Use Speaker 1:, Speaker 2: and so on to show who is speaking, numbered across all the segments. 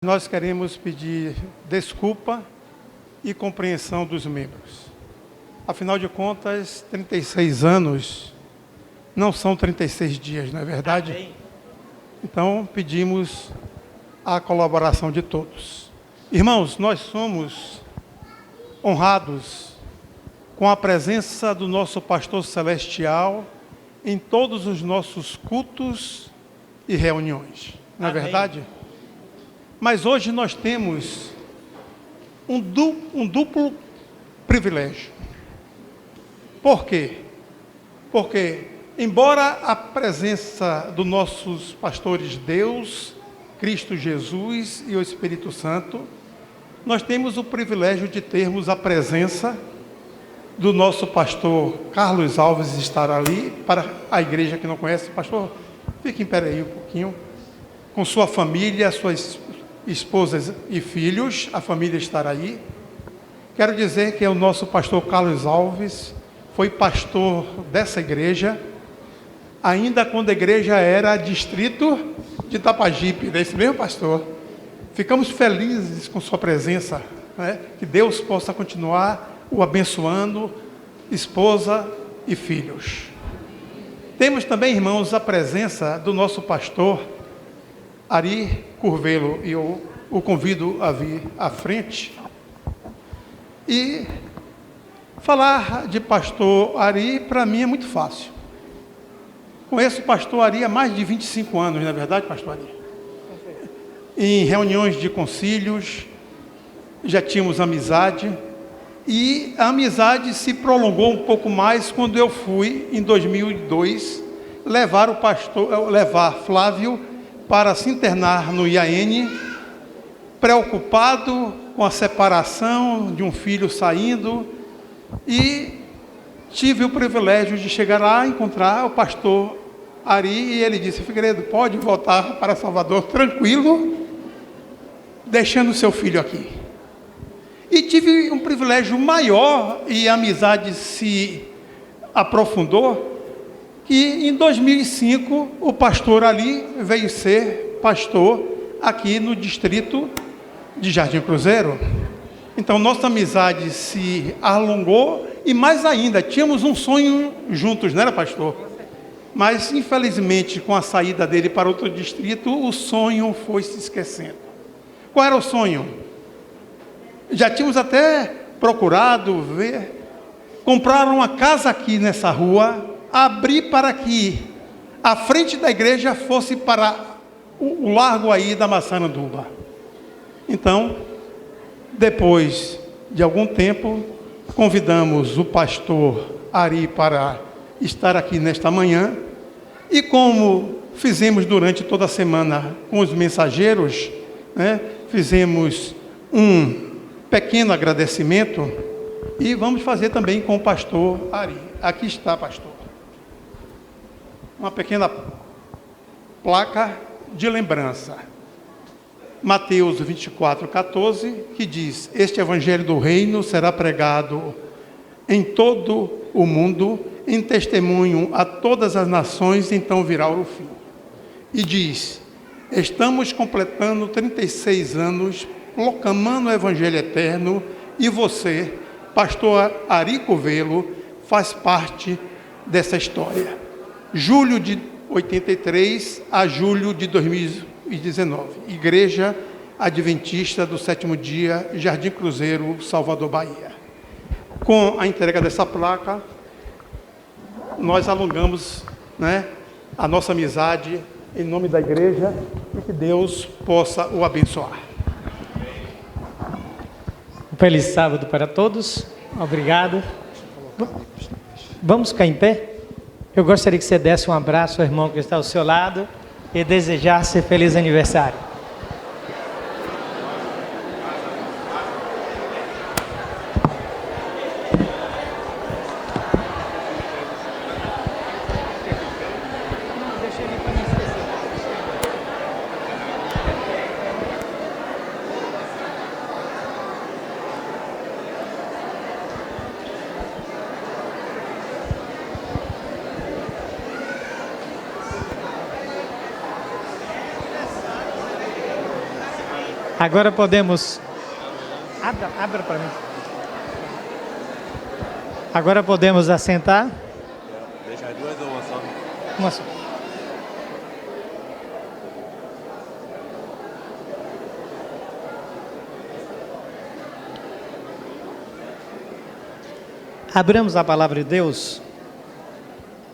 Speaker 1: Nós queremos pedir desculpa e compreensão dos membros. Afinal de contas, 36 anos não são 36 dias, não é verdade?
Speaker 2: Amém.
Speaker 1: Então, pedimos a colaboração de todos. Irmãos, nós somos honrados com a presença do nosso pastor celestial em todos os nossos cultos e reuniões, não é
Speaker 2: Amém.
Speaker 1: verdade? Mas hoje nós temos um duplo privilégio. Por quê? Porque, embora a presença dos nossos pastores Deus, Cristo Jesus e o Espírito Santo, nós temos o privilégio de termos a presença do nosso pastor Carlos Alves estar ali. Para a igreja que não conhece, pastor, fique em pé aí um pouquinho, com sua família, suas esposas e filhos, a família estará aí. Quero dizer que o nosso pastor Carlos Alves foi pastor dessa igreja, ainda quando a igreja era distrito de Tapajipe, não é isso mesmo, pastor? Ficamos felizes com sua presença, né? Que Deus possa continuar o abençoando, esposa e filhos. Temos também, irmãos, a presença do nosso pastor Ari Curvelo, e eu o convido a vir à frente. E falar de pastor Ari, para mim, é muito fácil. Conheço o pastor Ari há mais de 25 anos, não é verdade, pastor Ari? Em reuniões de concílios, já tínhamos amizade, e a amizade se prolongou um pouco mais quando eu fui, em 2002, levar Flávio para se internar no IAN, preocupado com a separação de um filho saindo, e tive o privilégio de chegar lá e encontrar o pastor Ari, e ele disse: Figueiredo, pode voltar para Salvador tranquilo, deixando seu filho aqui. E tive um privilégio maior, e a amizade se aprofundou, que em 2005 o pastor Ali veio ser pastor aqui no distrito de Jardim Cruzeiro. Então nossa amizade se alongou, e mais ainda, tínhamos um sonho juntos, não era, pastor? Mas infelizmente, com a saída dele para outro distrito, o sonho foi se esquecendo. Qual era o sonho? Já tínhamos até procurado ver, comprar uma casa aqui nessa rua, abrir para que a frente da igreja fosse para o largo aí da Massaranduba. Então, depois de algum tempo, convidamos o pastor Ari para estar aqui nesta manhã, e como fizemos durante toda a semana com os mensageiros, né, fizemos um pequeno agradecimento, e vamos fazer também com o pastor Ari. Aqui está, pastor, uma pequena placa de lembrança. Mateus 24:14, que diz: Este evangelho do reino será pregado em todo o mundo, em testemunho a todas as nações, então virá o fim. E diz: estamos completando 36 anos, proclamando o evangelho eterno, e você, pastor Ari Curvelo, faz parte dessa história. Julho de 83 a julho de 2019, Igreja Adventista do Sétimo Dia, Jardim Cruzeiro, Salvador, Bahia. Com a entrega dessa placa, nós alongamos, né, a nossa amizade em nome da igreja, e que Deus possa o abençoar.
Speaker 2: Um feliz sábado para todos. Obrigado. Vamos ficar em pé? Eu gostaria que você desse um abraço ao irmão que está ao seu lado e desejasse feliz aniversário. Agora podemos... Abra para mim. Agora podemos assentar.
Speaker 3: Deixa as duas ou uma só?
Speaker 2: Uma só. Abramos a palavra de Deus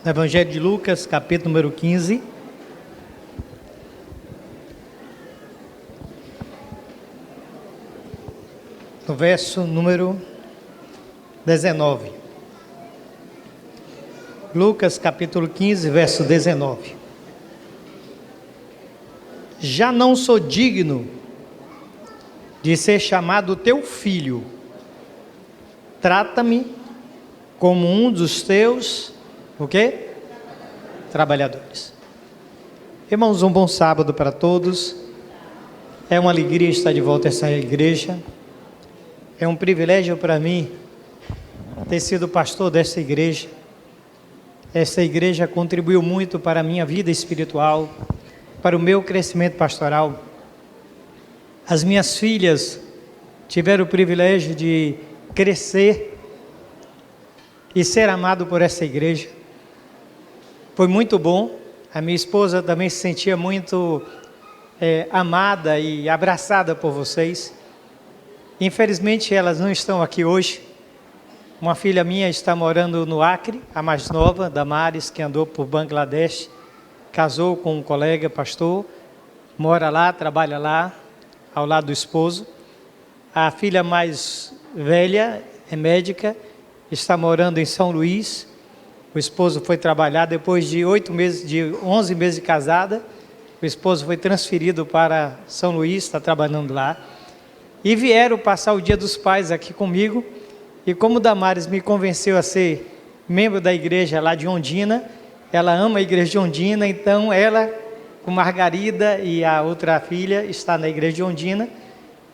Speaker 2: no Evangelho de Lucas, capítulo número 15. No verso número 19. Lucas, capítulo 15, verso 19. Já não sou digno de ser chamado teu filho. Trata-me como um dos teus, o quê? Trabalhadores. Irmãos, um bom sábado para todos. É uma alegria estar de volta a essa igreja. É um privilégio para mim ter sido pastor dessa igreja. Essa igreja contribuiu muito para a minha vida espiritual, para o meu crescimento pastoral. As minhas filhas tiveram o privilégio de crescer e ser amado por essa igreja. Foi muito bom. A minha esposa também se sentia muito amada e abraçada por vocês. Infelizmente elas não estão aqui hoje. Uma filha minha está morando no Acre, a mais nova, Damares, que andou por Bangladesh, casou com um colega pastor, mora lá, trabalha lá, ao lado do esposo. A filha mais velha é médica, está morando em São Luís. O esposo foi trabalhar depois de 11 meses de casada. O esposo foi transferido para São Luís, está trabalhando lá. E vieram passar o Dia dos Pais aqui comigo. E como Damares me convenceu a ser membro da igreja lá de Ondina, ela ama a igreja de Ondina, então ela, com Margarida e a outra filha, está na igreja de Ondina,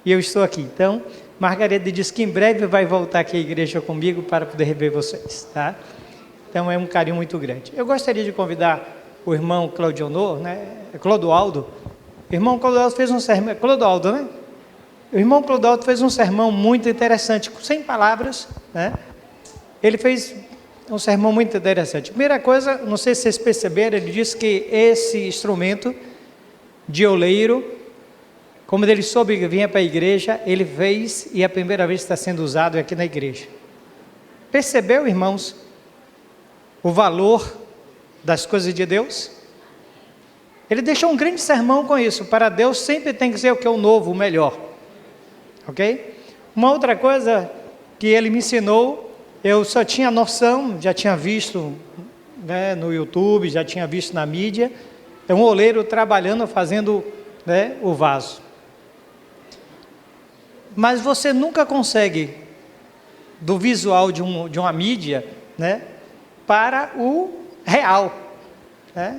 Speaker 2: e eu estou aqui. Então, Margarida disse que em breve vai voltar aqui à igreja comigo para poder rever vocês, tá? Então é um carinho muito grande. Eu gostaria de convidar o irmão Claudionor, Clodoaldo. O irmão Clodoaldo fez um sermão, Clodoaldo, né? O irmão Clodoaldo fez um sermão muito interessante, sem palavras, né? Ele fez um sermão muito interessante. Primeira coisa, não sei se vocês perceberam, ele disse que esse instrumento de oleiro, como ele soube que vinha para a igreja, ele fez e a primeira vez está sendo usado aqui na igreja. Percebeu, irmãos, o valor das coisas de Deus? Ele deixou um grande sermão com isso. Para Deus sempre tem que ser o que é o novo, o melhor. Ok? Uma outra coisa que ele me ensinou, eu só tinha noção, já tinha visto no YouTube, já tinha visto na mídia, é um oleiro trabalhando, fazendo o vaso. Mas você nunca consegue, do visual de uma mídia, para o real.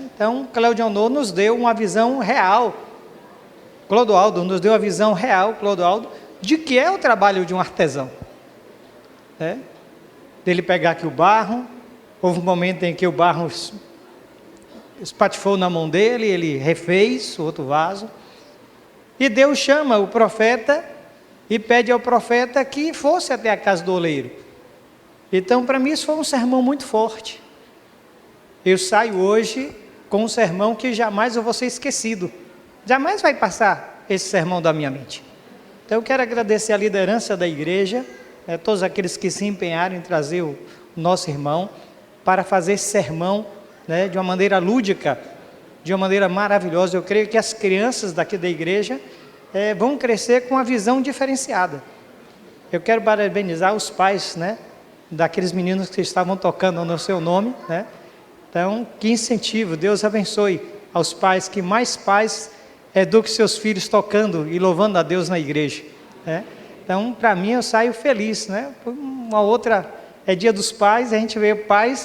Speaker 2: Então, Claudionor nos deu uma visão real, Clodoaldo nos deu a visão real, Clodoaldo, de que é o trabalho de um artesão. Dele pegar aqui o barro, houve um momento em que o barro espatifou na mão dele, ele refez o outro vaso, e Deus chama o profeta e pede ao profeta que fosse até a casa do oleiro. Então, para mim, isso foi um sermão muito forte. Eu saio hoje com um sermão que jamais eu vou ser esquecido. Jamais vai passar esse sermão da minha mente. Então, eu quero agradecer a liderança da igreja, todos aqueles que se empenharam em trazer o nosso irmão para fazer esse sermão de uma maneira lúdica, de uma maneira maravilhosa. Eu creio que as crianças daqui da igreja vão crescer com uma visão diferenciada. Eu quero parabenizar os pais, daqueles meninos que estavam tocando no seu nome, Então, que incentivo, Deus abençoe aos pais, que mais pais eduquem seus filhos tocando e louvando a Deus na igreja, Então, para mim, eu saio feliz, Uma outra, é dia dos pais, a gente vê pais,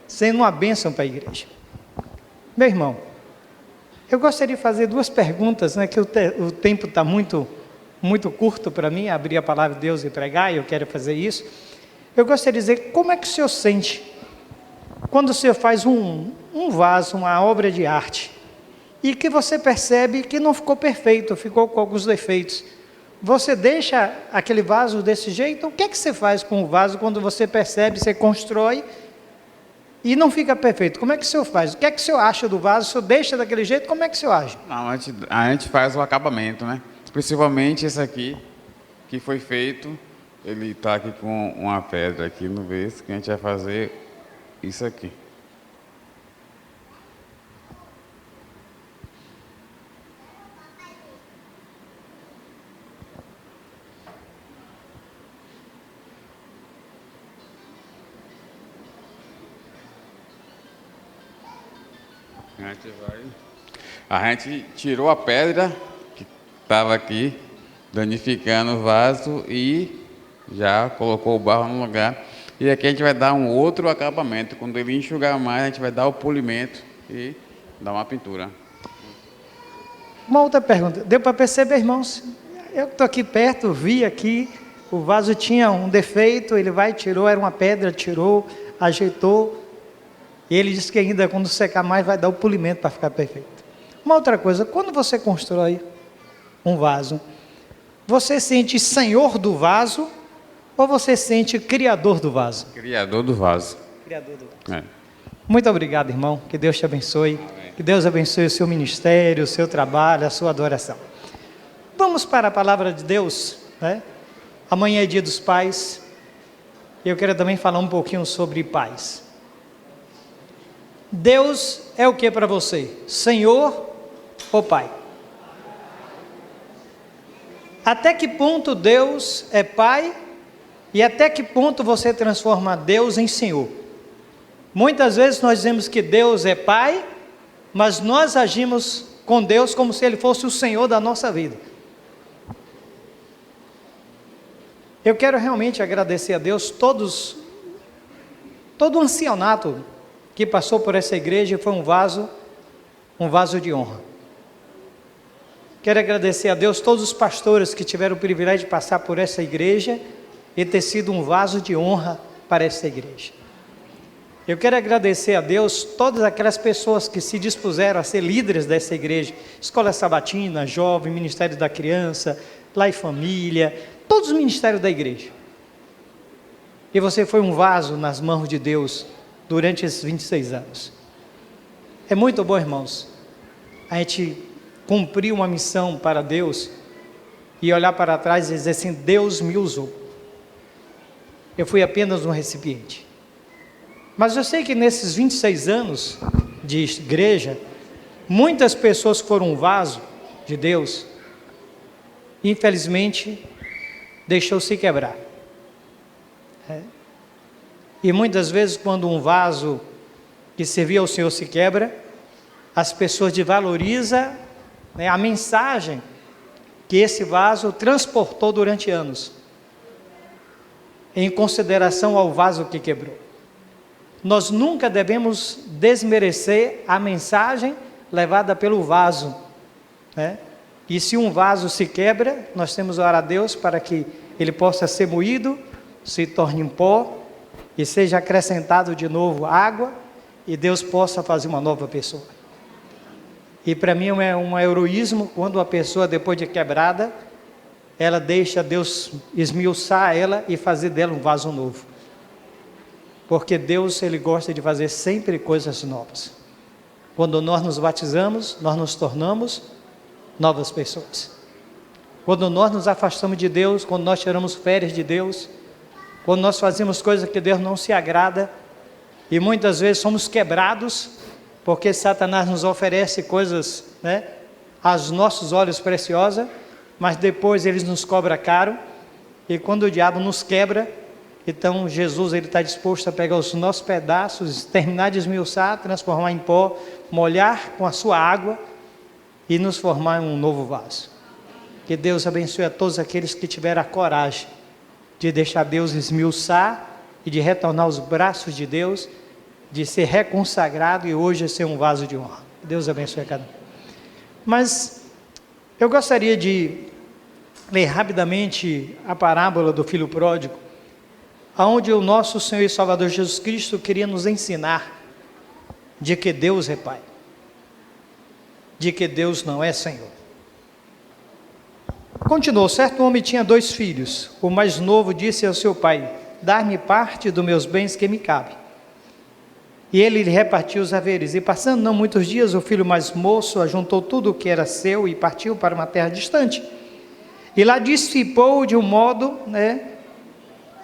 Speaker 2: sendo uma bênção para a igreja. Meu irmão, eu gostaria de fazer duas perguntas, que o tempo está muito curto para mim, abrir a palavra de Deus e pregar, e eu quero fazer isso. Eu gostaria de dizer, como é que o senhor sente quando o senhor faz um vaso, uma obra de arte, e que você percebe que não ficou perfeito, ficou com alguns defeitos. Você deixa aquele vaso desse jeito? O que é que você faz com o vaso quando você percebe, você constrói e não fica perfeito? Como é que o senhor faz? O que é que o senhor acha do vaso? O senhor deixa daquele jeito? Como é que o senhor age?
Speaker 4: Não, a gente faz o acabamento, né? Principalmente esse aqui, que foi feito, ele está aqui com uma pedra aqui no berço, que a gente vai fazer isso aqui. A gente tirou a pedra que estava aqui, danificando o vaso, e já colocou o barro no lugar. E aqui a gente vai dar um outro acabamento. Quando ele enxugar mais, a gente vai dar o polimento e dar uma pintura.
Speaker 2: Uma outra pergunta. Deu para perceber, irmãos? Eu estou aqui perto, vi aqui, o vaso tinha um defeito, ele tirou, era uma pedra, tirou, ajeitou. E ele disse que ainda quando secar mais vai dar o polimento para ficar perfeito. Uma outra coisa, quando você constrói um vaso, você sente senhor do vaso ou você sente criador do vaso?
Speaker 4: Criador do vaso.
Speaker 2: Criador do vaso.
Speaker 4: É.
Speaker 2: Muito obrigado, irmão. Que Deus te abençoe.
Speaker 4: Amém.
Speaker 2: Que Deus abençoe o seu ministério, o seu trabalho, a sua adoração. Vamos para a palavra de Deus, né? Amanhã é dia dos pais. E eu quero também falar um pouquinho sobre pais. Deus é o que para você? Senhor ou Pai? Até que ponto Deus é Pai e até que ponto você transforma Deus em Senhor? Muitas vezes nós dizemos que Deus é Pai, mas nós agimos com Deus como se Ele fosse o Senhor da nossa vida. Eu quero realmente agradecer a Deus todo o ancianato que passou por essa igreja foi um vaso de honra. Quero agradecer a Deus todos os pastores que tiveram o privilégio de passar por essa igreja e ter sido um vaso de honra para essa igreja. Eu quero agradecer a Deus todas aquelas pessoas que se dispuseram a ser líderes dessa igreja, Escola Sabatina, Jovem, Ministério da Criança, Lá e Família, todos os ministérios da igreja. E você foi um vaso nas mãos de Deus durante esses 26 anos. É muito bom, irmãos, a gente cumprir uma missão para Deus e olhar para trás e dizer assim: Deus me usou. Eu fui apenas um recipiente. Mas eu sei que nesses 26 anos de igreja, muitas pessoas foram um vaso de Deus, infelizmente, deixou-se quebrar. E muitas vezes quando um vaso que servia ao Senhor se quebra, as pessoas desvalorizam, né, a mensagem que esse vaso transportou durante anos, em consideração ao vaso que quebrou. Nós nunca devemos desmerecer a mensagem levada pelo vaso, né? E se um vaso se quebra, nós temos que orar a Deus para que ele possa ser moído, se torne em pó, e seja acrescentado de novo água, e Deus possa fazer uma nova pessoa. E para mim é um heroísmo quando a pessoa, depois de quebrada, ela deixa Deus esmiuçar ela e fazer dela um vaso novo. Porque Deus, Ele gosta de fazer sempre coisas novas. Quando nós nos batizamos, nós nos tornamos novas pessoas. Quando nós nos afastamos de Deus, quando nós tiramos férias de Deus, quando nós fazemos coisas que Deus não se agrada, e muitas vezes somos quebrados, porque Satanás nos oferece coisas, né, aos nossos olhos preciosas, mas depois ele nos cobra caro, e quando o diabo nos quebra, então Jesus está disposto a pegar os nossos pedaços, terminar de esmiuçar, transformar em pó, molhar com a sua água, e nos formar em um novo vaso. Que Deus abençoe a todos aqueles que tiveram a coragem de deixar Deus esmiuçar e de retornar aos braços de Deus, de ser reconsagrado e hoje ser um vaso de honra. Deus abençoe a cada um. Mas eu gostaria de ler rapidamente a parábola do filho pródigo, aonde o nosso Senhor e Salvador Jesus Cristo queria nos ensinar de que Deus é Pai. de que Deus não é Senhor. Continuou, certo homem tinha 2 filhos. O mais novo disse ao seu pai: dar-me parte dos meus bens que me cabe. E ele lhe repartiu os haveres. E passando não muitos dias, o filho mais moço ajuntou tudo o que era seu e partiu para uma terra distante. E lá dissipou de um modo,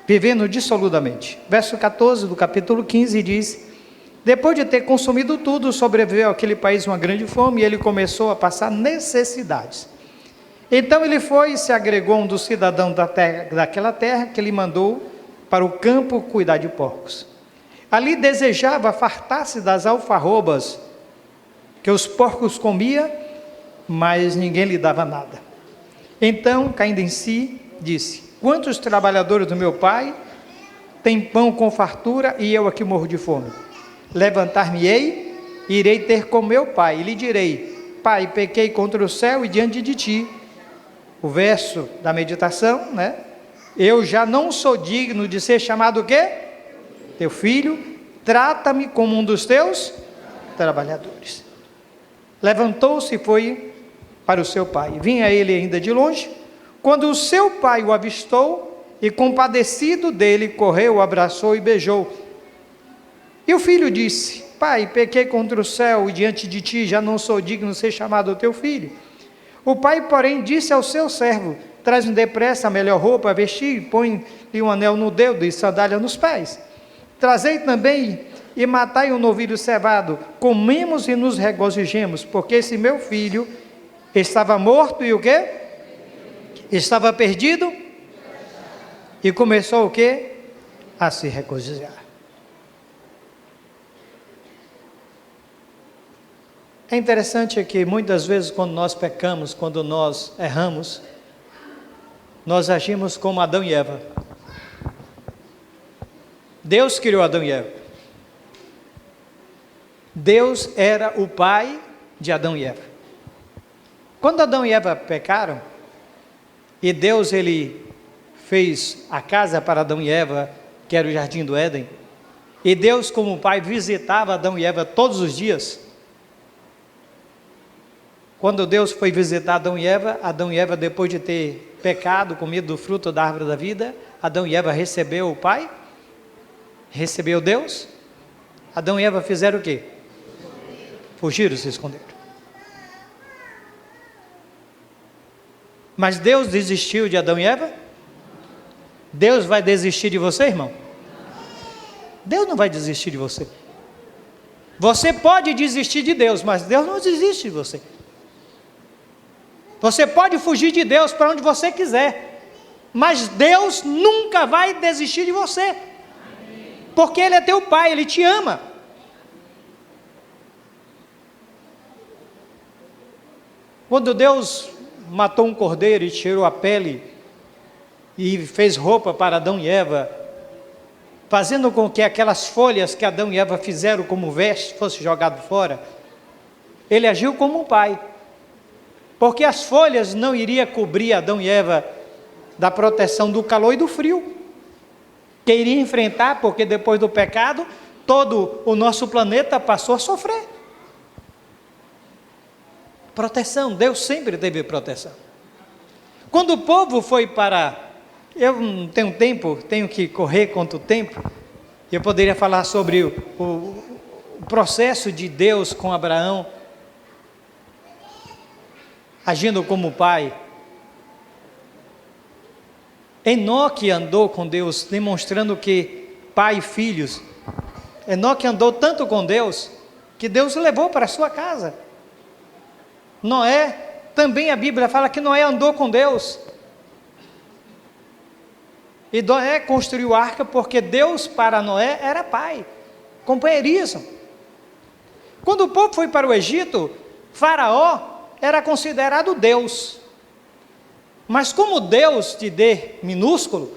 Speaker 2: vivendo dissolutamente. Verso 14 do capítulo 15 diz: depois de ter consumido tudo, sobreviveu àquele país uma grande fome e ele começou a passar necessidades. Então ele foi e se agregou a um dos cidadãos daquela terra, que lhe mandou para o campo cuidar de porcos. Ali desejava fartar-se das alfarrobas que os porcos comiam, mas ninguém lhe dava nada. Então, caindo em si, disse: quantos trabalhadores do meu pai têm pão com fartura e eu aqui morro de fome? Levantar-me-ei e irei ter com meu pai, e lhe direi: pai, pequei contra o céu e diante de ti. O verso da meditação, eu já não sou digno de ser chamado o quê? Teu filho, trata-me como um dos teus trabalhadores. Levantou-se e foi para o seu pai. Vinha ele ainda de longe, quando o seu pai o avistou, e compadecido dele, correu, o abraçou e beijou. E o filho disse: pai, pequei contra o céu e diante de ti, já não sou digno de ser chamado teu filho. O pai, porém, disse ao seu servo: traz-me depressa a melhor roupa a vestir, põe-lhe um anel no dedo e sandália nos pés. Trazei também e matai um novilho cevado, comemos e nos regozijemos, porque esse meu filho estava morto e o quê? Estava perdido, e começou o quê? A se regozijar. É interessante que muitas vezes quando nós pecamos, quando nós erramos, nós agimos como Adão e Eva. Deus criou Adão e Eva. Deus era o pai de Adão e Eva. Quando Adão e Eva pecaram, e Deus ele fez a casa para Adão e Eva, que era o jardim do Éden, e Deus como pai visitava Adão e Eva todos os dias. Quando Deus foi visitar Adão e Eva, depois de ter pecado, comido do fruto da árvore da vida, Adão e Eva recebeu o pai, recebeu Deus. Adão e Eva fizeram o quê? Fugiram, se esconderam. Mas Deus desistiu de Adão e Eva? Deus vai desistir de você, irmão? Deus não vai desistir de você. Você pode desistir de Deus, mas Deus não desiste de você. Você pode fugir de Deus para onde você quiser, mas Deus nunca vai desistir de você, porque Ele é teu pai, Ele te ama. Quando Deus matou um cordeiro e tirou a pele e fez roupa para Adão e Eva, fazendo com que aquelas folhas que Adão e Eva fizeram como veste fosse jogado fora, Ele agiu como um pai, porque as folhas não iriam cobrir Adão e Eva da proteção do calor e do frio, que iria enfrentar, porque depois do pecado, todo o nosso planeta passou a sofrer. Proteção, Deus sempre teve proteção. Quando o povo foi para... Eu não tenho tempo, tenho que correr contra o tempo. Eu poderia falar sobre o processo de Deus com Abraão, agindo como pai. Enoque andou com Deus, demonstrando que pai e filhos. Enoque andou tanto com Deus, que Deus o levou para a sua casa. Noé, também a Bíblia fala que Noé andou com Deus. E Noé construiu a arca porque Deus para Noé era pai, companheirismo. Quando o povo foi para o Egito, Faraó era considerado Deus. Mas como Deus de D minúsculo,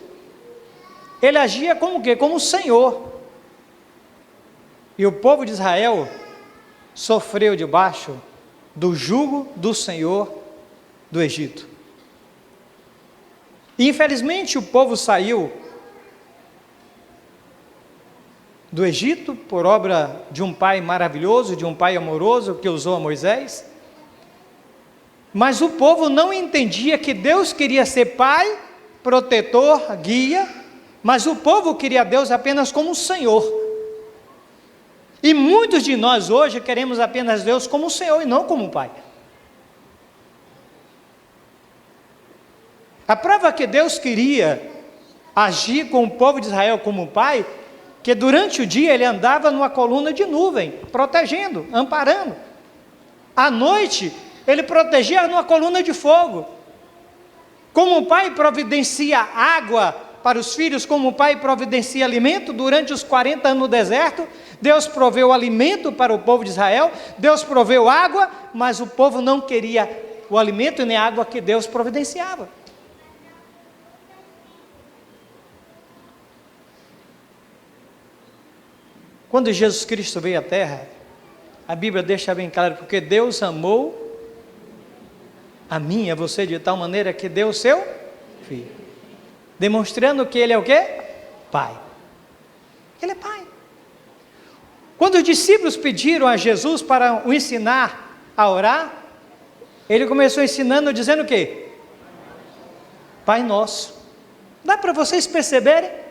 Speaker 2: ele agia como o quê? Como o Senhor. E o povo de Israel sofreu debaixo do jugo do Senhor do Egito. E infelizmente o povo saiu do Egito por obra de um pai maravilhoso, de um pai amoroso que usou a Moisés, Mas o povo não entendia que Deus queria ser pai, protetor, guia, mas o povo queria Deus apenas como Senhor. E muitos de nós hoje queremos apenas Deus como Senhor e não como Pai. A prova que Deus queria agir com o povo de Israel como Pai, que durante o dia ele andava numa coluna de nuvem, protegendo, amparando. À noite, ele protegia numa coluna de fogo. Como o pai providencia água para os filhos, como o pai providencia alimento durante os 40 anos no deserto, Deus proveu alimento para o povo de Israel, Deus proveu água, mas o povo não queria o alimento e nem a água que Deus providenciava. Quando Jesus Cristo veio à terra, a Bíblia deixa bem claro, porque Deus amou a mim e a você de tal maneira que deu o seu Filho, demonstrando que Ele é o quê? Pai. Ele é Pai. Quando os discípulos pediram a Jesus para o ensinar a orar, Ele começou ensinando, dizendo o quê? Pai Nosso. Dá para vocês perceberem?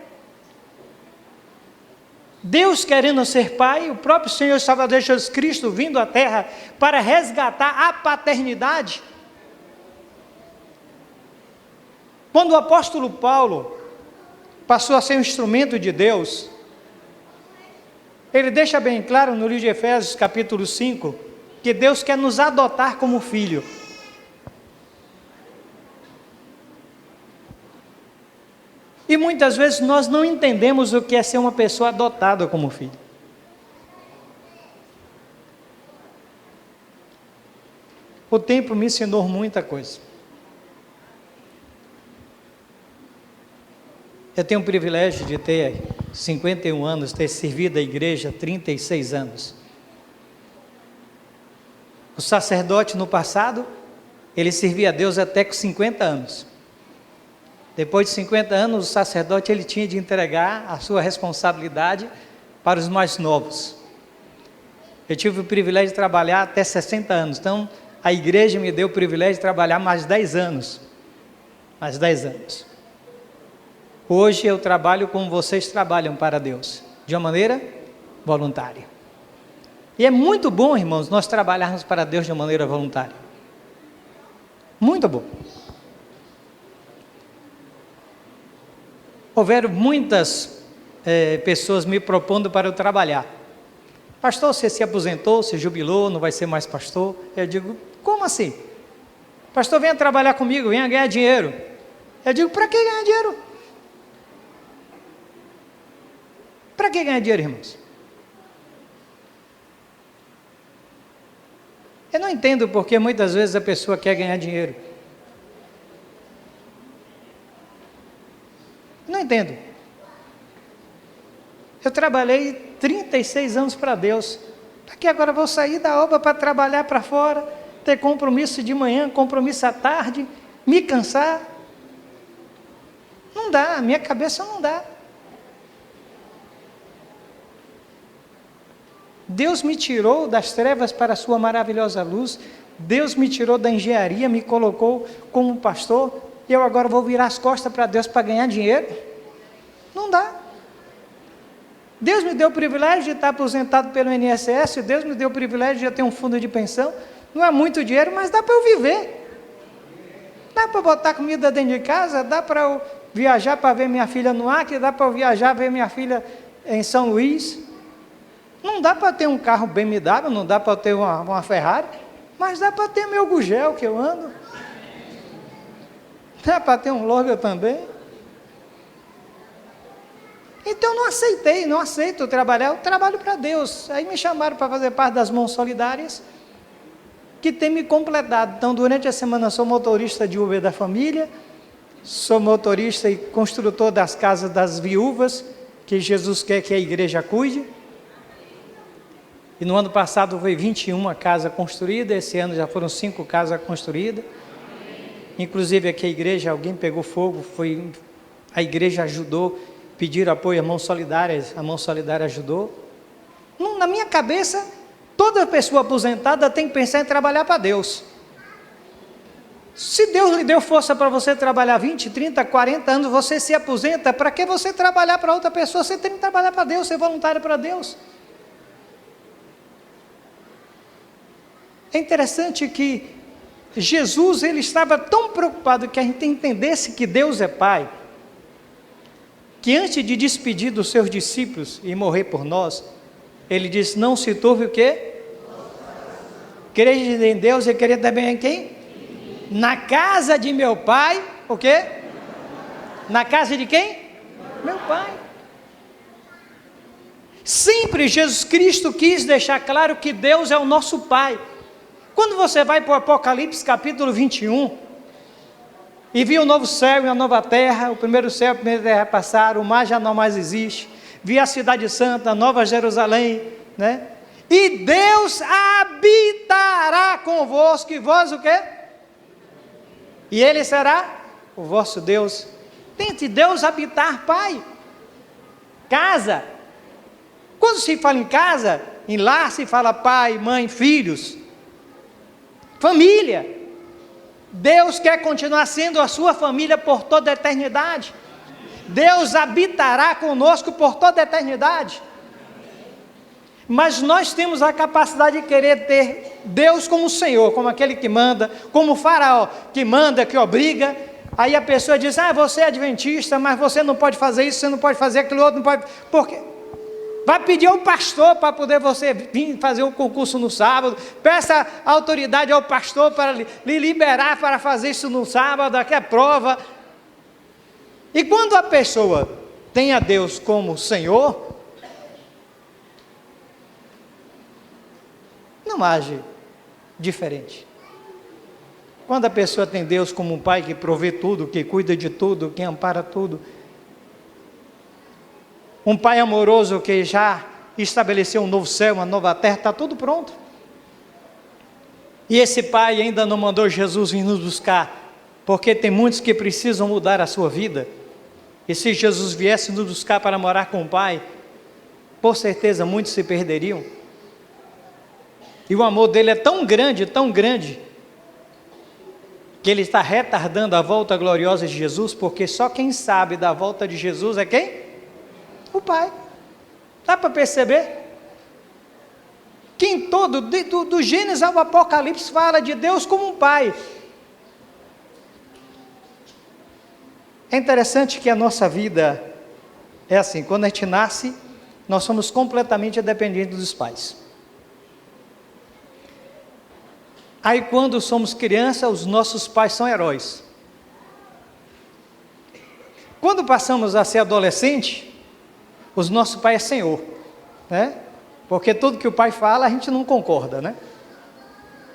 Speaker 2: Deus querendo ser Pai, o próprio Senhor Salvador Jesus Cristo vindo à terra para resgatar a paternidade. Quando o apóstolo Paulo passou a ser um instrumento de Deus, ele deixa bem claro no livro de Efésios capítulo 5, que Deus quer nos adotar como filho. E muitas vezes nós não entendemos o que é ser uma pessoa adotada como filho. O tempo me ensinou muita coisa. Eu tenho o privilégio de ter 51 anos, ter servido a igreja 36 anos. O sacerdote no passado, ele servia a Deus até com 50 anos. Depois de 50 anos, o sacerdote ele tinha de entregar a sua responsabilidade para os mais novos. Eu tive o privilégio de trabalhar até 60 anos, então a igreja me deu o privilégio de trabalhar mais 10 anos. Mais 10 anos. Hoje eu trabalho como vocês trabalham para Deus, de uma maneira voluntária. E é muito bom, irmãos, nós trabalharmos para Deus de uma maneira voluntária. Muito bom. Houveram muitas pessoas me propondo para eu trabalhar. Pastor, você se aposentou, se jubilou, não vai ser mais pastor? Eu digo, como assim? Pastor, venha trabalhar comigo, venha ganhar dinheiro. Eu digo, para que ganhar dinheiro? Para que ganhar dinheiro, irmãos? Eu não entendo porque muitas vezes a pessoa quer ganhar dinheiro. Não entendo. Eu trabalhei 36 anos para Deus. Para que agora eu vou sair da obra para trabalhar para fora, ter compromisso de manhã, compromisso à tarde, me cansar? Não dá, a minha cabeça não dá. Deus me tirou das trevas para a sua maravilhosa luz. Deus me tirou da engenharia, me colocou como pastor. E eu agora vou virar as costas para Deus para ganhar dinheiro? Não dá. Deus me deu o privilégio de estar aposentado pelo INSS. Deus me deu o privilégio de ter um fundo de pensão. Não é muito dinheiro, mas dá para eu viver. Dá para botar comida dentro de casa. Dá para eu viajar para ver minha filha no Acre. Dá para eu viajar ver minha filha em São Luís. Não dá para ter um carro BMW, não dá para ter uma Ferrari, mas dá para ter meu Gugel que eu ando. Dá para ter um Logan também. Então não aceito trabalhar, eu trabalho para Deus. Aí me chamaram para fazer parte das mãos solidárias, que tem me completado. Então durante a semana sou motorista de Uber da família, sou motorista e construtor das casas das viúvas, que Jesus quer que a igreja cuide. E no ano passado foi 21 casas construídas, esse ano já foram 5 casas construídas. Inclusive aqui a igreja, alguém pegou fogo, a igreja ajudou, pediram apoio, a mão solidária ajudou. Na minha cabeça, toda pessoa aposentada tem que pensar em trabalhar para Deus. Se Deus lhe deu força para você trabalhar 20, 30, 40 anos, você se aposenta, para que você trabalhar para outra pessoa? Você tem que trabalhar para Deus, ser voluntário para Deus. É interessante que Jesus, ele estava tão preocupado que a gente entendesse que Deus é Pai, que antes de despedir dos seus discípulos e morrer por nós, ele disse, não se turbe o quê? Quereis em Deus e querer também em quem? Na casa de meu Pai, o quê? Na casa de quem? Meu Pai. Sempre Jesus Cristo quis deixar claro que Deus é o nosso Pai. Quando você vai para o Apocalipse capítulo 21, e viu o novo céu e a nova terra, o primeiro céu e a primeira terra passaram, o mar já não mais existe, vi a cidade santa, a nova Jerusalém, né? E Deus habitará convosco, e vós o quê? E Ele será o vosso Deus. Tente Deus habitar, Pai. Casa. Quando se fala em casa, em lar se fala pai, mãe, filhos. Família. Deus quer continuar sendo a sua família por toda a eternidade. Deus habitará conosco por toda a eternidade. Mas nós temos a capacidade de querer ter Deus como Senhor, como aquele que manda, como o faraó, que manda, que obriga. Aí a pessoa diz, você é adventista, mas você não pode fazer isso, você não pode fazer aquilo outro, não pode... Por quê? Vai pedir ao pastor para poder você vir fazer um concurso no sábado, peça autoridade ao pastor para lhe liberar para fazer isso no sábado, aqui é prova. E quando a pessoa tem a Deus como Senhor, não age diferente. Quando a pessoa tem Deus como um pai que provê tudo, que cuida de tudo, que ampara tudo, um pai amoroso que já estabeleceu um novo céu, uma nova terra, está tudo pronto. E esse pai ainda não mandou Jesus vir nos buscar, porque tem muitos que precisam mudar a sua vida. E se Jesus viesse nos buscar para morar com o pai, por certeza muitos se perderiam. E o amor dele é tão grande, que ele está retardando a volta gloriosa de Jesus, porque só quem sabe da volta de Jesus é quem? O Pai. Dá para perceber? Que em todo, do Gênesis ao Apocalipse, fala de Deus como um Pai. É interessante que a nossa vida é assim, quando a gente nasce, nós somos completamente dependentes dos pais. Aí quando somos crianças, os nossos pais são heróis. Quando passamos a ser adolescente, os nossos pais é Senhor, né? Porque tudo que o pai fala, a gente não concorda, né?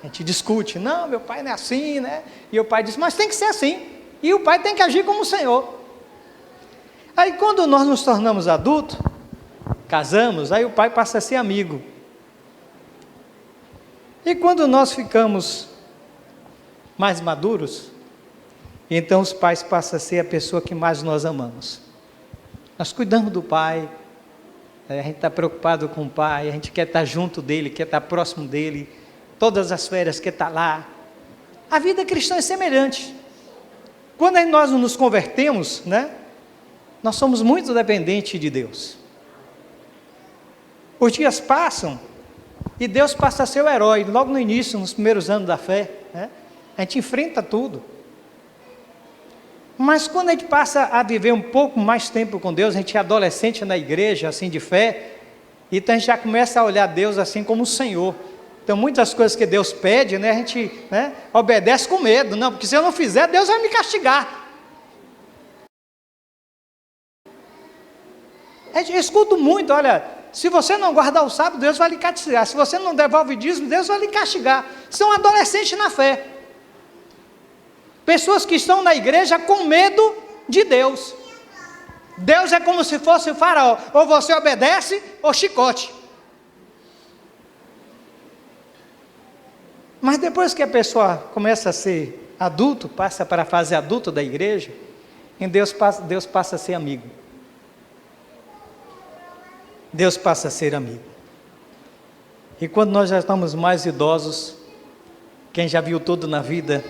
Speaker 2: A gente discute, não, meu pai não é assim, né? E o pai diz, mas tem que ser assim. E o pai tem que agir como o Senhor. Aí quando nós nos tornamos adultos, casamos, aí o pai passa a ser amigo. E quando nós ficamos mais maduros, então os pais passam a ser a pessoa que mais nós amamos. Nós cuidamos do pai, a gente está preocupado com o pai, a gente quer estar junto dele, quer estar próximo dele, todas as férias quer estar lá. A vida cristã é semelhante. Quando nós nos convertemos, né, nós somos muito dependentes de Deus. Os dias passam e Deus passa a ser o herói, logo no início, nos primeiros anos da fé, né? A gente enfrenta tudo. Mas quando a gente passa a viver um pouco mais tempo com Deus, a gente é adolescente na igreja, assim, de fé, então a gente já começa a olhar Deus assim como o Senhor. Então muitas coisas que Deus pede, né, a gente, né, obedece com medo, não, porque se eu não fizer, Deus vai me castigar. A gente escuta muito, olha, se você não guardar o sábado, Deus vai lhe castigar, se você não devolve o dízimo, Deus vai lhe castigar. São adolescentes na fé. Pessoas que estão na igreja com medo de Deus. Deus é como se fosse o faraó, ou você obedece, ou chicote. Mas depois que a pessoa começa a ser adulto, passa para a fase adulta da igreja, em Deus passa a ser amigo. Deus passa a ser amigo. E quando nós já estamos mais idosos, quem já viu tudo na vida,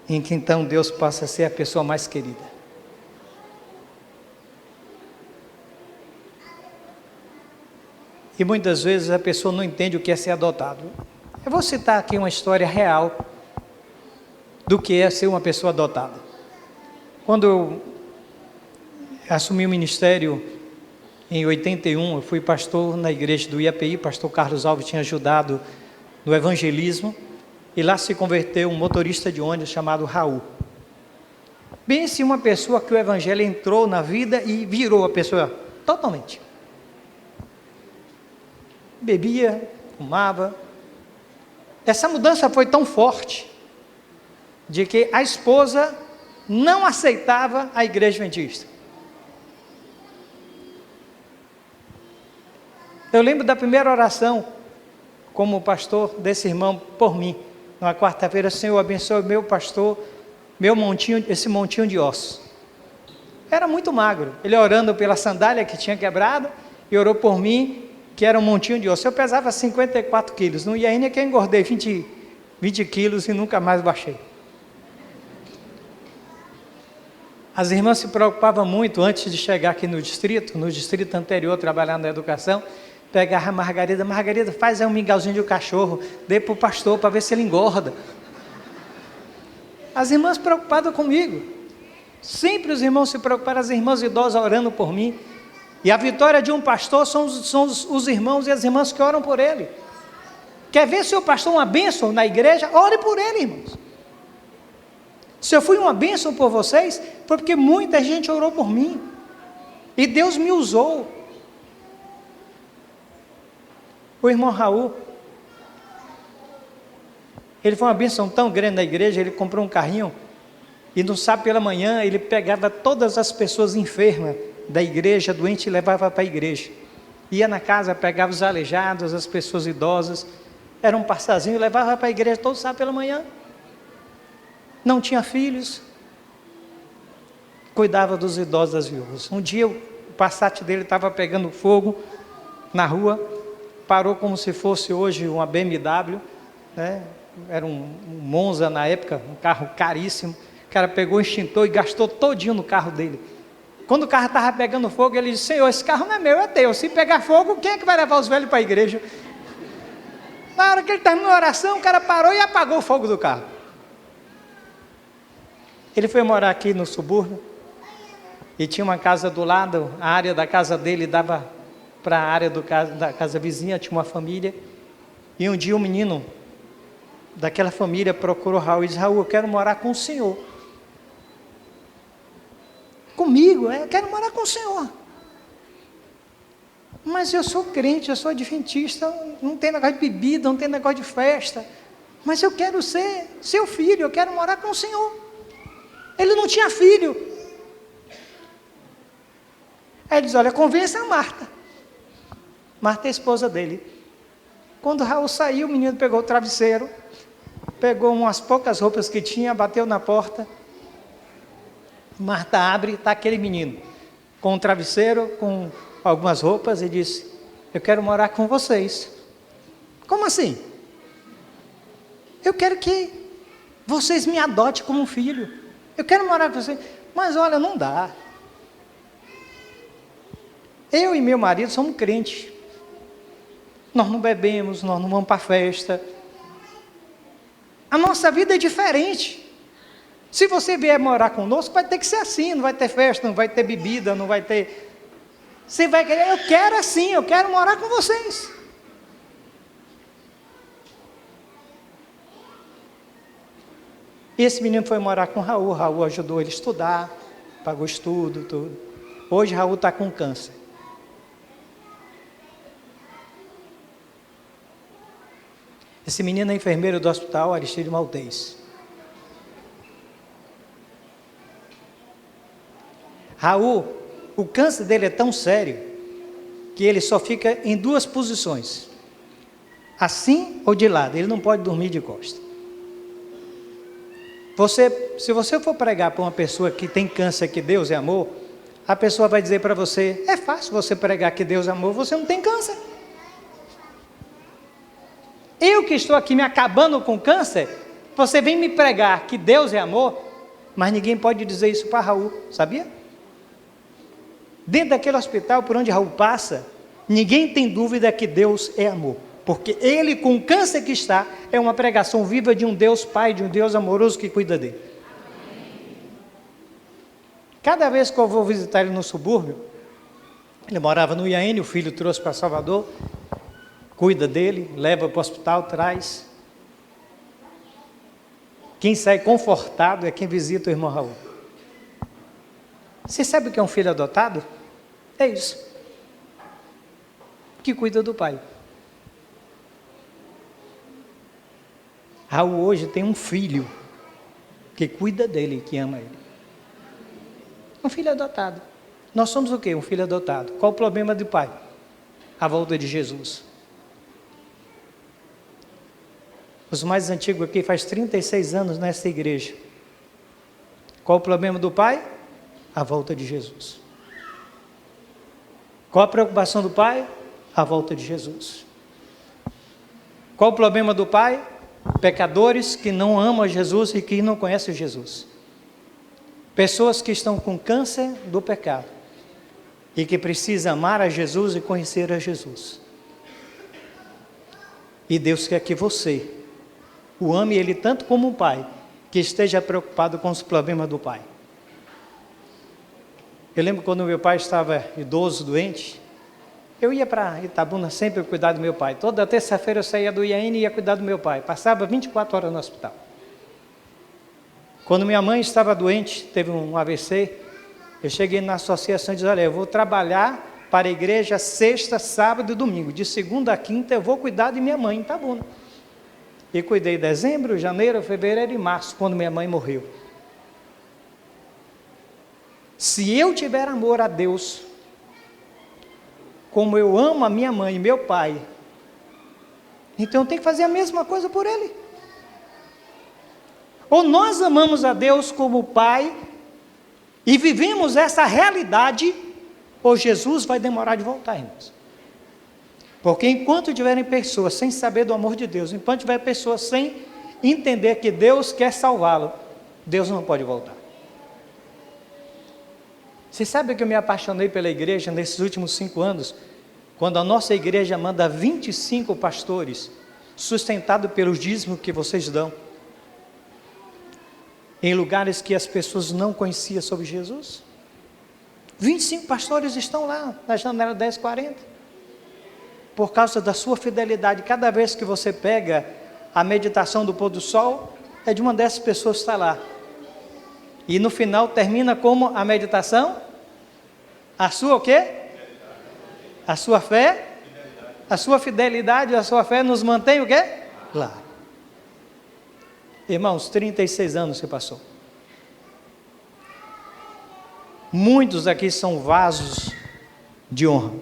Speaker 2: em que então Deus possa ser a pessoa mais querida. E muitas vezes a pessoa não entende o que é ser adotado. Eu vou citar aqui uma história real do que é ser uma pessoa adotada. Quando eu assumi o ministério em 81, eu fui pastor na igreja do IAPI, pastor Carlos Alves tinha ajudado no evangelismo, e lá se converteu um motorista de ônibus chamado Raul. Pense uma pessoa que o evangelho entrou na vida e virou a pessoa totalmente. Bebia, fumava. Essa mudança foi tão forte, de que a esposa não aceitava a igreja adventista. Eu lembro da primeira oração, como pastor desse irmão, por mim. Na quarta-feira, Senhor, abençoe meu pastor, esse montinho de ossos. Era muito magro. Ele orando pela sandália que tinha quebrado, e orou por mim, que era um montinho de ossos. Eu pesava 54 quilos. No IAN que eu engordei 20 quilos e nunca mais baixei. As irmãs se preocupavam muito antes de chegar aqui no distrito anterior, trabalhando na educação. Pegava a Margarida, faz aí um mingauzinho de cachorro, dê para o pastor para ver se ele engorda. As irmãs preocupadas comigo. Sempre os irmãos se preocuparam, as irmãs idosas orando por mim. E a vitória de um pastor são os irmãos e as irmãs que oram por ele. Quer ver seu pastor uma bênção na igreja? Ore por ele, irmãos. Se eu fui uma bênção por vocês, foi porque muita gente orou por mim. E Deus me usou. O irmão Raul, ele foi uma bênção tão grande na igreja, ele comprou um carrinho, e no sábado pela manhã, ele pegava todas as pessoas enfermas da igreja, doente, e levava para a igreja. Ia na casa, pegava os aleijados, as pessoas idosas, era um pastorzinho, e levava para a igreja todo sábado pela manhã. Não tinha filhos, cuidava dos idosos, das viúvas. Um dia o Passat dele estava pegando fogo na rua, parou como se fosse hoje uma BMW, né? Era um Monza na época, um carro caríssimo. O cara pegou o extintor e gastou todinho no carro dele. Quando o carro estava pegando fogo, ele disse: Senhor, esse carro não é meu, é teu. Se pegar fogo, quem é que vai levar os velhos para a igreja? Na hora que ele terminou a oração, o cara parou e apagou o fogo do carro. Ele foi morar aqui no subúrbio, e tinha uma casa do lado, a área da casa dele dava para a área da casa vizinha, tinha uma família, e um dia um menino daquela família procurou Raul e disse: Raul, eu quero morar com o senhor. Comigo, eu quero morar com o senhor. Mas eu sou crente, eu sou adventista, não tem negócio de bebida, não tem negócio de festa, mas eu quero ser seu filho, eu quero morar com o senhor. Ele não tinha filho. Aí ele diz: olha, convença a Marta. Marta é a esposa dele. Quando Raul saiu, o menino pegou o travesseiro, pegou umas poucas roupas que tinha, bateu na porta. Marta abre, está aquele menino, com um travesseiro, com algumas roupas, e disse: eu quero morar com vocês. Como assim? Eu quero que vocês me adotem como um filho. Eu quero morar com vocês. Mas olha, não dá. Eu e meu marido somos crentes. Nós não bebemos, nós não vamos para a festa. A nossa vida é diferente. Se você vier morar conosco, vai ter que ser assim, não vai ter festa, não vai ter bebida, não vai ter... Você vai querer, eu quero assim, eu quero morar com vocês. E esse menino foi morar com Raul, Raul ajudou ele a estudar, pagou estudo, tudo. Hoje Raul está com câncer. Esse menino é enfermeiro do hospital Aristide Maltês. Raul, o câncer dele é tão sério, que ele só fica em duas posições. Assim ou de lado, ele não pode dormir de costas. Se você for pregar para uma pessoa que tem câncer, que Deus é amor, a pessoa vai dizer para você: é fácil você pregar que Deus é amor, você não tem câncer. Eu que estou aqui me acabando com câncer, Você vem me pregar que Deus é amor, mas ninguém pode dizer isso para Raul, sabia? Dentro daquele hospital por onde Raul passa, ninguém tem dúvida que Deus é amor. Porque ele, com o câncer que está, é uma pregação viva de um Deus Pai, de um Deus amoroso que cuida dele. Cada vez que eu vou visitar ele no subúrbio, ele morava no Iaiane, o filho trouxe para Salvador, cuida dele, leva para o hospital, traz. Quem sai confortado é quem visita o irmão Raul. Você sabe o que é um filho adotado? É isso. Que cuida do pai. Raul hoje tem um filho que cuida dele, que ama ele. Um filho adotado. Nós somos o quê? Um filho adotado. Qual o problema do pai? A volta de Jesus. Os mais antigos aqui faz 36 anos nessa igreja. Qual o problema do pai? A volta de Jesus. Qual a preocupação do pai? A volta de Jesus. Qual o problema do pai? Pecadores que não amam Jesus e que não conhecem Jesus. Pessoas que estão com câncer do pecado e que precisam amar a Jesus e conhecer a Jesus. E Deus quer que você o ame ele tanto como um pai, que esteja preocupado com os problemas do pai. Eu lembro quando meu pai estava idoso, doente, eu ia para Itabuna sempre cuidar do meu pai. Toda terça-feira eu saía do Iaiane e ia cuidar do meu pai. Passava 24 horas no hospital. Quando minha mãe estava doente, teve um AVC, eu cheguei na associação e disse, olha, eu vou trabalhar para a igreja sexta, sábado e domingo. De segunda a quinta eu vou cuidar de minha mãe em Itabuna. E cuidei em dezembro, janeiro, fevereiro e março, quando minha mãe morreu. Se eu tiver amor a Deus, como eu amo a minha mãe e meu pai, então eu tenho que fazer a mesma coisa por ele. Ou nós amamos a Deus como Pai e vivemos essa realidade, ou Jesus vai demorar de voltar, irmãos. Porque enquanto tiverem pessoas sem saber do amor de Deus, enquanto tiver pessoas sem entender que Deus quer salvá-lo, Deus não pode voltar. Você sabe que eu me apaixonei pela igreja nesses últimos 5 anos, quando a nossa igreja manda 25 pastores, sustentado pelos dízimos que vocês dão, em lugares que as pessoas não conheciam sobre Jesus. 25 pastores estão lá, na janela 1040, por causa da sua fidelidade. Cada vez que você pega a meditação do pôr do sol, é de uma dessas pessoas que está lá. E no final termina como a meditação? A sua o quê? A sua fé? A sua fidelidade, a sua fé nos mantém o quê? Lá. Irmãos, 36 anos se passou. Muitos aqui são vasos de honra.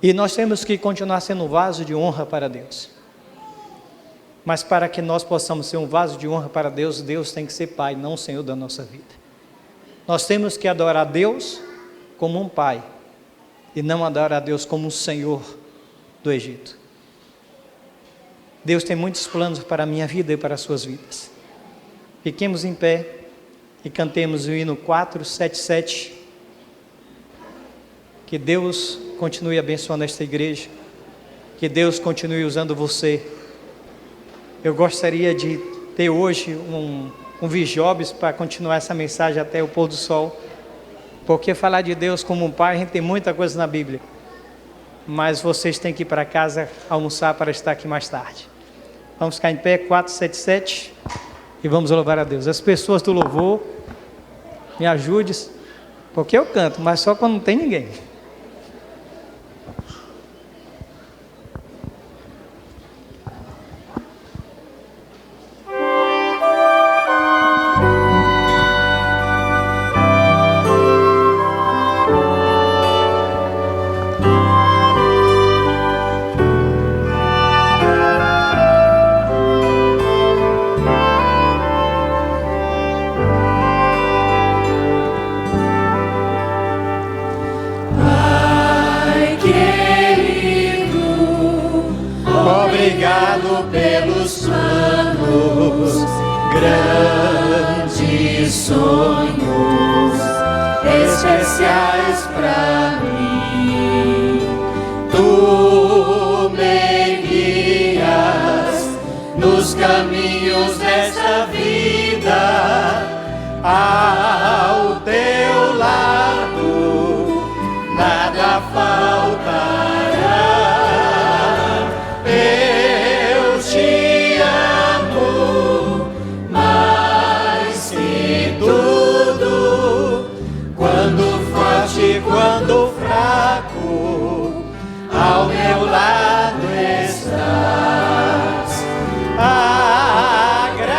Speaker 2: E nós temos que continuar sendo vaso de honra para Deus. Mas para que nós possamos ser um vaso de honra para Deus, Deus tem que ser Pai, não Senhor da nossa vida. Nós temos que adorar Deus como um Pai, e não adorar a Deus como um Senhor do Egito. Deus tem muitos planos para a minha vida e para as suas vidas. Fiquemos em pé e cantemos o hino 477. Que Deus continue abençoando esta igreja. Que Deus continue usando você. Eu gostaria de ter hoje um Vijobes para continuar essa mensagem até o pôr do sol. Porque falar de Deus como um pai, a gente tem muita coisa na Bíblia. Mas vocês têm que ir para casa almoçar para estar aqui mais tarde. Vamos ficar em pé, 477, e vamos louvar a Deus. As pessoas do louvor, me ajude, porque eu canto, mas só quando não tem ninguém.
Speaker 5: Obrigado pelos planos grandes sonhos especiais pra mim. Tu me guias nos caminhos desta vida, ao teu lado nada faltará. Eu te amo mais que tudo, quando forte, quando fraco, ao meu lado estás. Agradeço,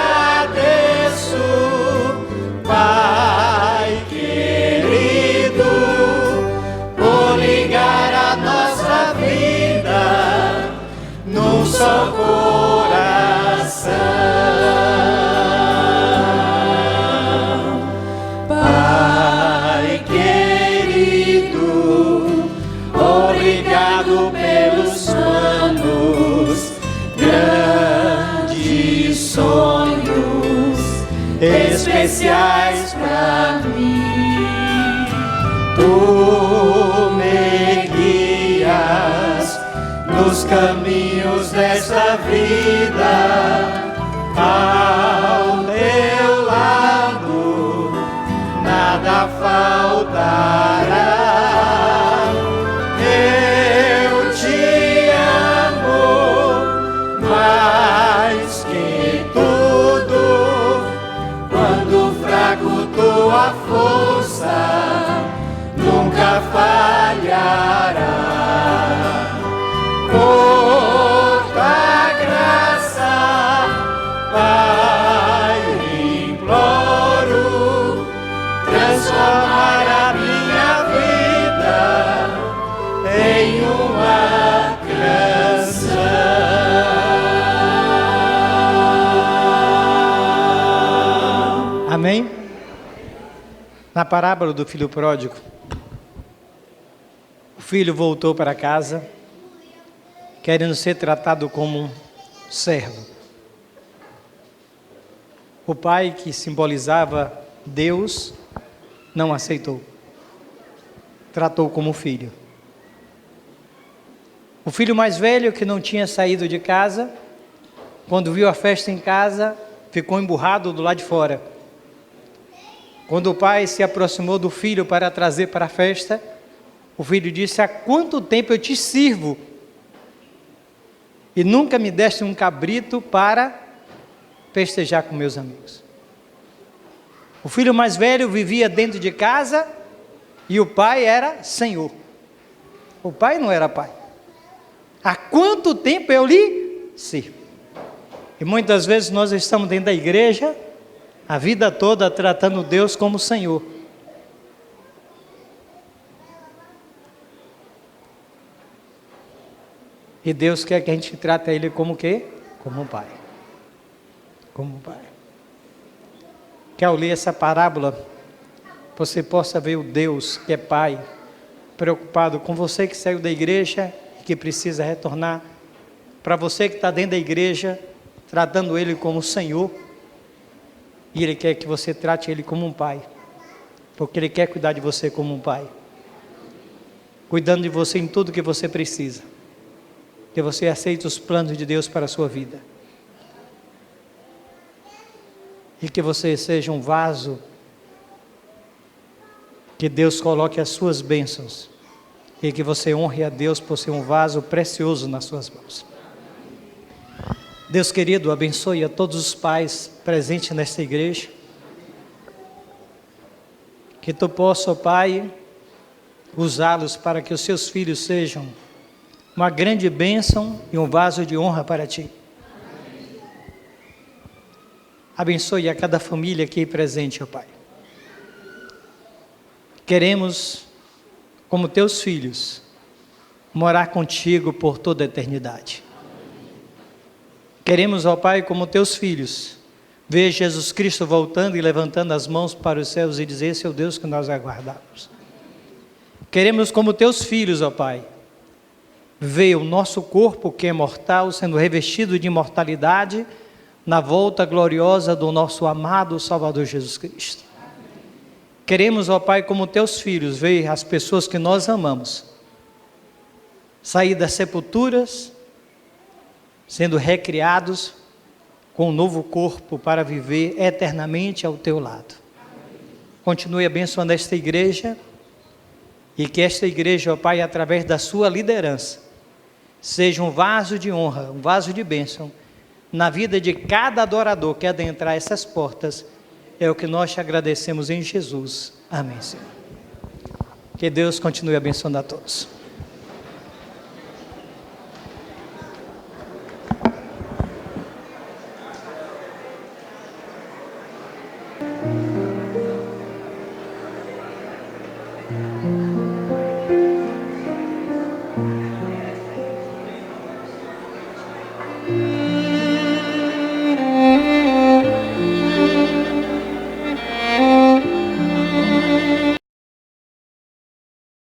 Speaker 5: Pai querido, por ligar a nossa vida num só coração. Pai querido, obrigado pelos planos, grandes sonhos especiais pra mim. Tu me guias nos caminhos desta vida, ao teu lado nada faltará. Eu te amo mais que tudo, quando fraco tua força nunca falhará. Por tua graça, Pai, imploro transformar a minha vida em uma canção.
Speaker 2: Amém? Na parábola do filho pródigo, o filho voltou para casa, querendo ser tratado como um servo. O pai, que simbolizava Deus, não aceitou. Tratou como filho. O filho mais velho, que não tinha saído de casa, quando viu a festa em casa, ficou emburrado do lado de fora. Quando o pai se aproximou do filho para trazer para a festa, o filho disse: há quanto tempo eu te sirvo e nunca me deste um cabrito para festejar com meus amigos? O filho mais velho vivia dentro de casa e o pai era senhor. O pai não era pai. Há quanto tempo eu lhe sirvo? E muitas vezes nós estamos dentro da igreja a vida toda tratando Deus como Senhor. E Deus quer que a gente trate Ele como o quê? Como um pai. Como um pai. Que ao ler essa parábola, você possa ver o Deus que é pai, preocupado com você que saiu da igreja e que precisa retornar, para você que está dentro da igreja, tratando Ele como Senhor. E Ele quer que você trate Ele como um pai, porque Ele quer cuidar de você como um pai, cuidando de você em tudo que você precisa, que você aceite os planos de Deus para a sua vida, e que você seja um vaso, que Deus coloque as suas bênçãos, e que você honre a Deus por ser um vaso precioso nas suas mãos. Deus querido, abençoe a todos os pais presentes nesta igreja, que Tu possa, ó Pai, usá-los para que os seus filhos sejam uma grande bênção e um vaso de honra para Ti. Abençoe a cada família aqui presente, ó Pai. Queremos, como Teus filhos, morar contigo por toda a eternidade. Queremos, ó Pai, como Teus filhos, ver Jesus Cristo voltando e levantando as mãos para os céus e dizer: esse é o Deus que nós aguardamos. Queremos, como Teus filhos, ó Pai, ver o nosso corpo que é mortal sendo revestido de imortalidade na volta gloriosa do nosso amado Salvador Jesus Cristo. Queremos, ó Pai, como teus filhos, ver as pessoas que nós amamos sair das sepulturas, sendo recriados com um novo corpo para viver eternamente ao teu lado. Continue abençoando esta igreja e que esta igreja, ó Pai, através da sua liderança, seja um vaso de honra, um vaso de bênção na vida de cada adorador que adentrar essas portas. É o que nós te agradecemos em Jesus. Amém, Senhor. Que Deus continue abençoando a todos.